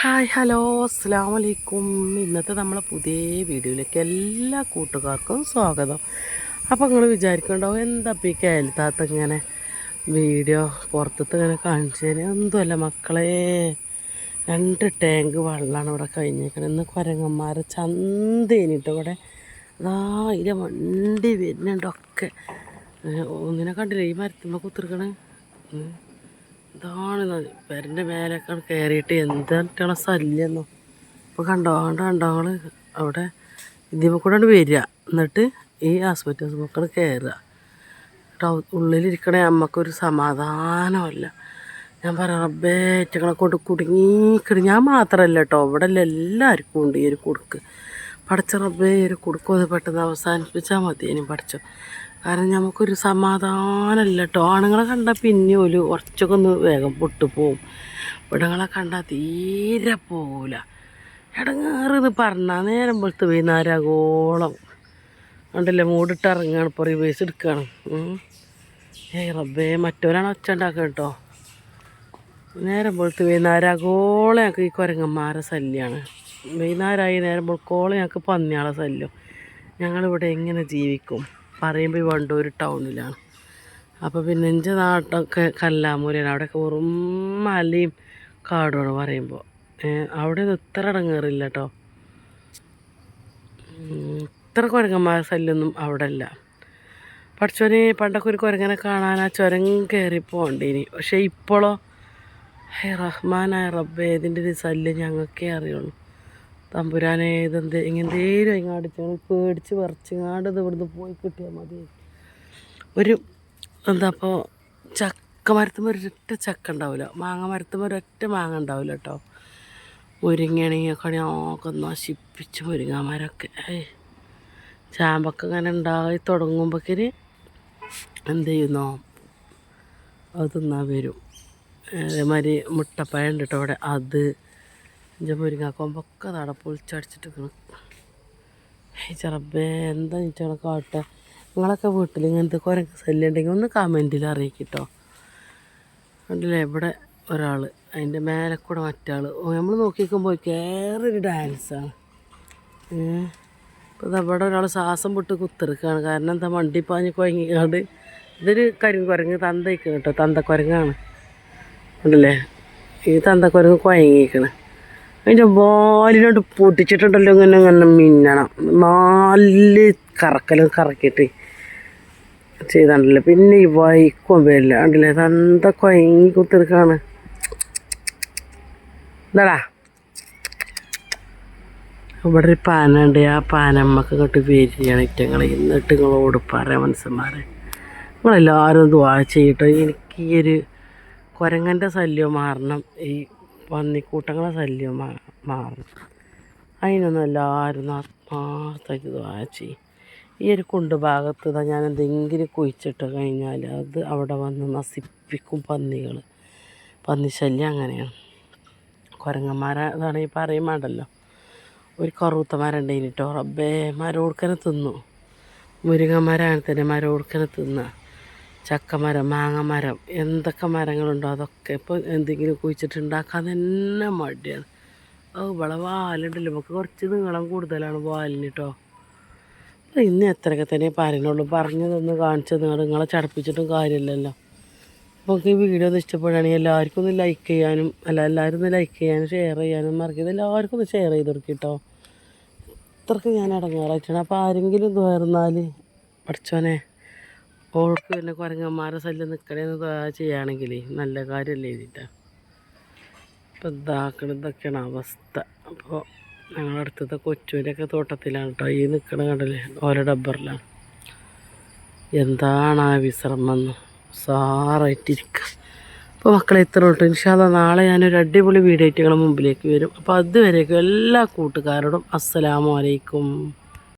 Hi hello അസ്സലാമു അലൈക്കും. ഇന്നത്തെ നമ്മളെ പുതിയ വീഡിയോയിലേക്ക് എല്ലാ കൂട്ടുകാർക്കും സ്വാഗതം. അപ്പോൾ നിങ്ങൾ വിചാരിക്കുന്നുണ്ടാവും എന്താ ഈ കേൾത്താത്ത ഇങ്ങനെ വീഡിയോ പുറത്തത്തെ ഇങ്ങനെ കാണിച്ചതിന്. എന്തുമല്ല മക്കളെ, 2 ടാങ്ക് വെള്ളമാണ് ഇവിടെ കഴിഞ്ഞേക്കുന്നത്. ഇന്ന് കുരങ്ങന്മാരെ ചന്തേനിട്ട് ഇവിടെ അതാ അതിൻ്റെ വണ്ടി വരുന്നുണ്ടൊക്കെ. ഒന്നിനെ കണ്ടില്ലേ ഈ മരത്തുമ്പോൾ കുത്തിരിക്കണേ. ഇതാണ് പെരൻ്റെ മേലേക്കാണ് കയറിയിട്ട് എന്താണ് ശല്യെന്നോ. ഇപ്പോൾ കണ്ടോ അവിടെ ഇതിമ്മ കൂടെ വരിക, എന്നിട്ട് ഈ ആസ്പെറ്റോസ് മക്കൾ കയറുക. ഉള്ളിലിരിക്കണേ അമ്മക്കൊരു സമാധാനമല്ല. ഞാൻ പറയാം റബ്ബേ ഇറ്റങ്ങളെ കൊണ്ട് കുടുങ്ങിക്കിടും. ഞാൻ മാത്രമല്ല കേട്ടോ, ഇവിടെ എല്ലാവർക്കും ഉണ്ട് ഈ ഒരു കുടുക്ക്. പഠിച്ച റബ്ബേ ഒരു കുടുക്കൊന്ന് പെട്ടെന്ന് അവസാനിപ്പിച്ചാൽ മതി ഇനി പഠിച്ചോ. കാരണം നമുക്കൊരു സമാധാനമല്ല കേട്ടോ. ആണുങ്ങളെ കണ്ടാൽ പിന്നെ ഒരു കുറച്ചൊക്കെ ഒന്ന് വേഗം പൊട്ടുപോവും. ഇവിടങ്ങളെ കണ്ടാൽ തീരെ പോവില്ല. ഇടങ്ങേറെന്ന് പറഞ്ഞാൽ നേരം വെളുത്ത് വൈകുന്നേരമാകോളം കണ്ടില്ലേ മൂടിട്ട് ഇറങ്ങുകയാണ്. ഇപ്പോൾ റിവേഴ്സ് എടുക്കുകയാണ്. റബ്ബേ മറ്റവരാണ് ഒച്ച ഉണ്ടാക്കുക കേട്ടോ. നേരം വെളുത്ത് വൈകുന്നേരമാകോളം ഞങ്ങൾക്ക് ഈ കുരങ്ങന്മാരെ ശല്യമാണ്. വൈകുന്നേരമായി നേരം വെളുക്കോളം ഞങ്ങൾക്ക് പന്നിയാളെ ശല്യം. ഞങ്ങളിവിടെ എങ്ങനെ ജീവിക്കും? പറയുമ്പോൾ വണ്ടൂർ ടൗണിലാണ്. അപ്പോൾ പിന്നെ എൻ്റെ നാട്ടൊക്കെ കല്ലാമൂരാണ്. അവിടെയൊക്കെ വെറും മലയും കാടുമാണ് പറയുമ്പോൾ. അവിടെ ഇത്ര ഇടങ്ങേറില്ല കേട്ടോ. ഇത്ര കുരങ്ങന്മാരെ ശല്യമൊന്നും അവിടെ അല്ല. പഠിച്ചോനെ പണ്ടൊക്കെ ഒരു കുരങ്ങനെ കാണാൻ ആ ചുരം കയറി പോകണ്ടേനി. പക്ഷേ ഇപ്പോഴോ റഹ്മാനായ റബ്ബേ ഇതിൻ്റെ ഒരു ശല്യം ഞങ്ങൾക്കേ അറിയുള്ളൂ. തമ്പുരാനെ എങ്ങനെന്തേലും ഇങ്ങാടിച്ച് പേടിച്ച് പറിച്ചിങ്ങാണ്ട് ഇത് ഇവിടുന്ന് പോയി കിട്ടിയാൽ മതി. ഒരു അപ്പോൾ ചക്ക മരത്തുമ്പോൾ ഒരൊറ്റ ചക്ക ഉണ്ടാവില്ല, മാങ്ങ മരത്തുമ്പോൾ ഒരൊറ്റ മാങ്ങ ഉണ്ടാവില്ല കേട്ടോ. മുരിങ്ങയാണെങ്കിലൊക്കെ ഒക്കെ നശിപ്പിച്ച് മുരിങ്ങാമരമൊക്കെ ചാമ്പൊക്കെ ഇങ്ങനെ ഉണ്ടായി തുടങ്ങുമ്പോഴേക്കിന് എന്ത് ചെയ്യുന്നോ അത് തിന്നാൻ വരും. അതേമാതിരി മുട്ടപ്പഴം ഉണ്ട് കേട്ടോ അവിടെ. അത് എൻ്റെ മുരിങ്ങാക്കൊമ്പൊക്കെ തട പൊളിച്ചടിച്ചിട്ടിരിക്കണം. ചെറബേ എന്താ ചോദിച്ചാൽ കാട്ടെ. നിങ്ങളൊക്കെ വീട്ടിൽ ഇങ്ങനത്തെ കുരങ്ങ് ശല്യം ഉണ്ടെങ്കിൽ ഒന്ന് കമൻറ്റിൽ അറിയിക്കട്ടോ. കണ്ടില്ലേ ഇവിടെ ഒരാൾ, അതിൻ്റെ മേലെ കൂടെ മറ്റാൾ. നമ്മൾ നോക്കിക്കുമ്പോൾ വേറൊരു ഡാൻസാണ്. ഇപ്പോൾ ഇവിടെ ഒരാൾ ശ്വാസം വിട്ട് കുത്തിറക്കുകയാണ്. കാരണം എന്താ വണ്ടിപ്പാഞ്ഞ് കുഴങ്ങിക്കാണ്ട്. ഇതൊരു കരിങ്കുരങ്ങ് തന്തയ്ക്കണം കേട്ടോ, തന്തക്കുരങ്ങാണ്. കണ്ടില്ലേ ഈ തന്തക്കുരങ്ങ് കുഴങ്ങിക്കണം. അതിൻ്റെ വാലിനോട് പൊട്ടിച്ചിട്ടുണ്ടല്ലോ ഇങ്ങനെ ഇങ്ങനെ മിന്നണം. 4 കറക്കലും കറക്കിയിട്ട് ചെയ്താണ്ടല്ലോ. പിന്നെ ഈ വൈക്കും വരില്ല. കണ്ടില്ലേ തന്ത കുഴങ്ങി കുത്തിരിക്കാണ്. എന്താടാ ഇവിടെ ഒരു പാനുണ്ട്. ആ പാനമ്മക്ക് ഇങ്ങോട്ട് വരികയാണ് ഇറ്റങ്ങൾ. എന്നിട്ട് നിങ്ങളോട് പറയാം മനുഷ്യന്മാരെ, നിങ്ങളെല്ലാവരും ദുആ ചെയ്യട്ടോ. എനിക്ക് ഈ ഒരു കുരങ്ങൻ്റെ ശല്യം മാറണം, ഈ പന്നിക്കൂട്ടങ്ങളെ ശല്യം മാറണം. അതിനൊന്നും എല്ലാവരും ആത്മാർത്ഥമായിട്ട് ദുആ ചെയ്യും. ഈ ഒരു കുണ്ട് ഭാഗത്ത് ഞാൻ എന്തെങ്കിലും കുഴിച്ചിട്ട് കഴിഞ്ഞാൽ അത് അവിടെ വന്ന് നശിപ്പിക്കും പന്നികൾ. പന്നിശല്യം അങ്ങനെയാണ്. കുരങ്ങന്മാരെ അതാണ് ഈ പറയും വേണ്ടല്ലോ. ഒരു കറുത്ത മരം ഉണ്ടായിന് കേട്ടോ. റബ്ബേ മരോടുക്കനെ തിന്നു. മുരിങ്ങമരം തന്നെ മരോടുക്കനെ തിന്നുക. ചക്കമരം, മാങ്ങമരം, എന്തൊക്കെ മരങ്ങളുണ്ടോ അതൊക്കെ ഇപ്പോൾ എന്തെങ്കിലും കുഴിച്ചിട്ടുണ്ടാക്കാൻ തന്നെ മടിയാണ്. ഇവിടെ വാലുണ്ടല്ലോ, നമുക്ക് കുറച്ച് നീളം കൂടുതലാണ് വാലിന് കേട്ടോ. അപ്പോൾ ഇന്ന് എത്രയൊക്കെ തന്നെ പറയുന്നുള്ളൂ. പറഞ്ഞതൊന്ന് കാണിച്ചത് നിങ്ങളെ ചടപ്പിച്ചിട്ടും കാര്യമില്ലല്ലോ. അപ്പോൾ നമുക്ക് ഈ വീഡിയോ ഒന്ന് ഇഷ്ടപ്പെടുകയാണെങ്കിൽ എല്ലാവർക്കും ഒന്ന് ലൈക്ക് ചെയ്യാനും എല്ലാവരും ഒന്ന് ലൈക്ക് ചെയ്യാനും ഷെയർ ചെയ്യാനും മറക്കരുത്. എല്ലാവർക്കും ഒന്ന് ഷെയർ ചെയ്ത് കൊടുക്കും കേട്ടോ. ഇത്രയ്ക്ക് ഞാൻ ഇടങ്ങാറായിട്ടാണ്. അപ്പോൾ ആരെങ്കിലും തുറന്നാൽ പഠിച്ചോനെ ഓൾക്ക് പിന്നെ കുരങ്ങന്മാരെ ശല്യം നിൽക്കണേന്ന് ചെയ്യുകയാണെങ്കിൽ നല്ല കാര്യമല്ലേ എഴുതിയിട്ടാണ്. അപ്പോൾ ഇതൊക്കെയാണ് അവസ്ഥ. അപ്പോൾ ഞങ്ങളുടെ അടുത്തത്തെ കൊച്ചുവിൻ്റെയൊക്കെ തോട്ടത്തിലാണ് കേട്ടോ ഈ നിൽക്കണ കണ്ടല്ലേ, ഓരോ ഡബ്ബറിലാണ്. എന്താണ് ആ വിശ്രമെന്ന് സാറായിട്ടിരിക്കുക. അപ്പോൾ മക്കളെ ഇത്ര തൊട്ട് ഇൻഷാ അല്ലാഹ് നാളെ ഞാനൊരു അടിപൊളി വീഡിയോ ആയിട്ട് നിങ്ങളുടെ മുമ്പിലേക്ക് വരും. അപ്പോൾ അതുവരേക്കും എല്ലാ കൂട്ടുകാരോടും അസ്സലാമു അലൈക്കും.